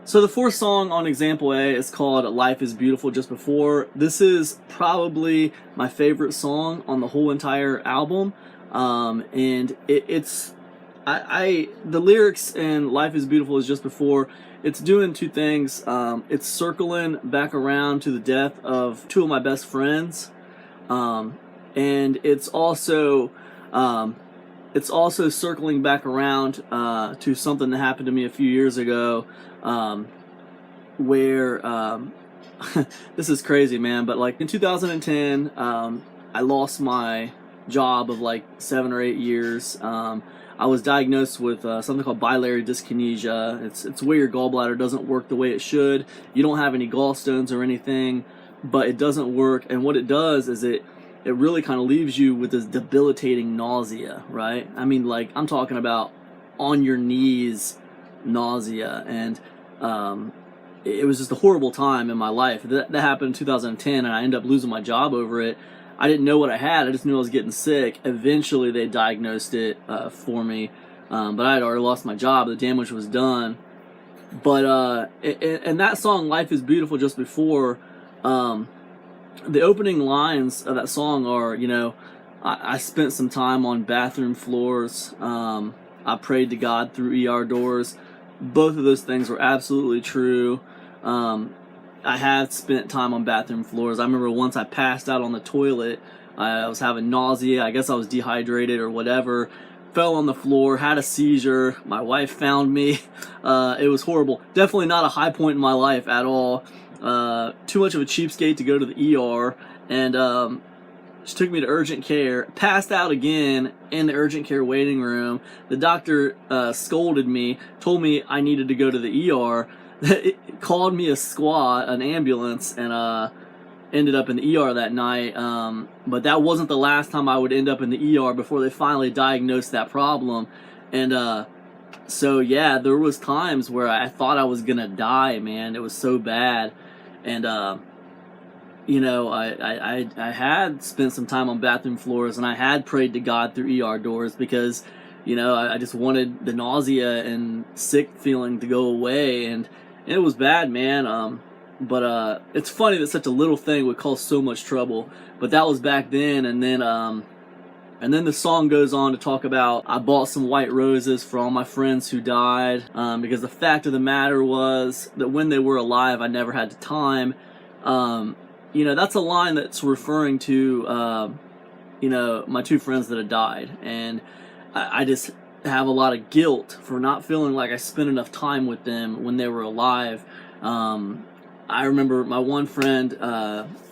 So the fourth song on example A is called Life is Beautiful Just Before. This is probably my favorite song on the whole entire album. And it's the lyrics in Life is Beautiful is Just Before. It's doing two things. It's circling back around to the death of two of my best friends. And it's also circling back around to something that happened to me a few years ago, where this is crazy, man. But like in 2010, I lost my job of like 7 or 8 years. I was diagnosed with something called biliary dyskinesia. It's where your gallbladder doesn't work the way it should. You don't have any gallstones or anything, but it doesn't work. And what it does is it really kind of leaves you with this debilitating nausea, right? I mean, like, I'm talking about on your knees nausea. And it was just a horrible time in my life. That happened in 2010, and I ended up losing my job over it. I didn't know what I had. I just knew I was getting sick. Eventually, they diagnosed it for me, but I had already lost my job. The damage was done. But and that song, Life is Beautiful Just Before, the opening lines of that song are, you know, I spent some time on bathroom floors. I prayed to God through ER doors. Both of those things were absolutely true. I have spent time on bathroom floors. I remember once I passed out on the toilet. I was having nausea. I guess I was dehydrated or whatever. Fell on the floor, had a seizure. My wife found me. It was horrible. Definitely not a high point in my life at all. Too much of a cheapskate to go to the ER. And she took me to urgent care. Passed out again in the urgent care waiting room. The doctor scolded me, told me I needed to go to the ER. It called me a squad, an ambulance, and ended up in the ER that night. But that wasn't the last time I would end up in the ER before they finally diagnosed that problem. And so yeah, there was times where I thought I was gonna die, man. It was so bad. And you know, I had spent some time on bathroom floors, and I had prayed to God through ER doors because, you know, I just wanted the nausea and sick feeling to go away, and it was bad, man. But it's funny that such a little thing would cause so much trouble. But that was back then, and then the song goes on to talk about I bought some white roses for all my friends who died, because the fact of the matter was that when they were alive, I never had the time. You know, that's a line that's referring to, you know, my two friends that had died, and I just have a lot of guilt for not feeling like I spent enough time with them when they were alive. I remember my one friend,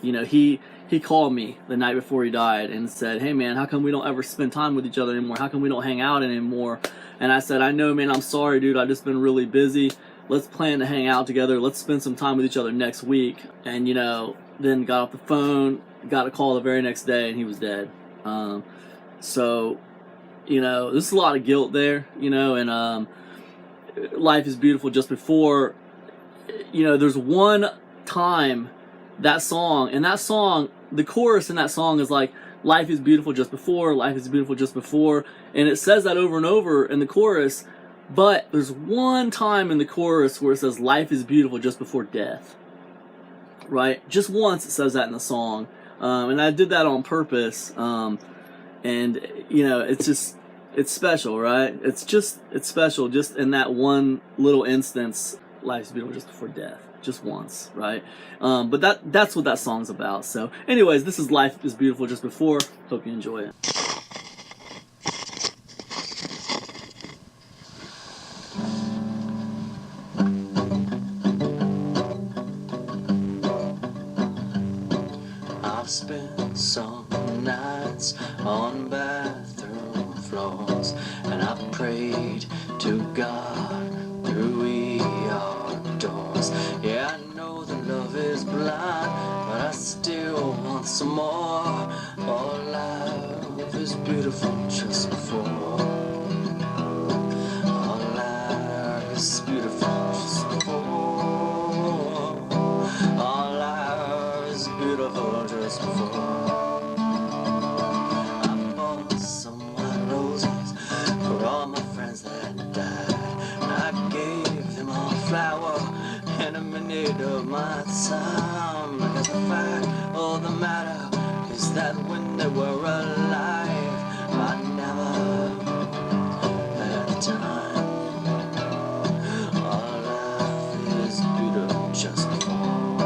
you know, he called me the night before he died and said, "Hey man, how come we don't ever spend time with each other anymore? How come we don't hang out anymore?" And I said, "I know, man, I'm sorry, dude. I've just been really busy. Let's plan to hang out together. Let's spend some time with each other next week." And, you know, then got off the phone, got a call the very next day, and he was dead. So, you know, there's a lot of guilt there, you know, and Life is Beautiful Just Before, you know, there's one time that song, the chorus in that song is like, life is beautiful just before, life is beautiful just before, and it says that over and over in the chorus, but there's one time in the chorus where it says life is beautiful just before death, right? Just once it says that in the song, and I did that on purpose, and, you know, it's special, right? It's special just in that one little instance. Life's beautiful just before death, just once, right? But that's what that song's about. So anyways, this is Life is Beautiful Just Before. Hope you enjoy it. I've spent some nights on bathroom floors, and I've prayed to God through ER doors. Yeah, I know that love is blind, but I still want some more. Oh, life is beautiful just before. Oh, life is beautiful just before. Oh, life is beautiful just before. I bought some white roses for all my friends that died. I gave them all flower and a minute of my time. Because the fact of the matter is that when they were alive, I never had time. Our life is beautiful just for.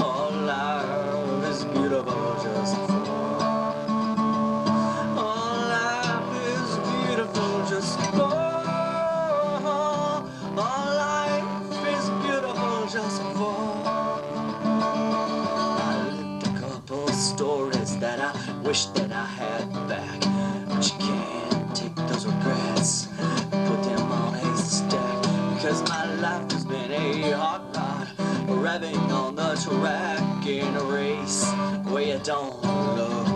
Our life is beautiful just for. Our life is beautiful just for. Our life is beautiful just for. I lived a couple stories that I wish that I had back, but you can't take those regrets, put them on a stack. Because my life has been a hot rod, revving on the track in a race where you don't look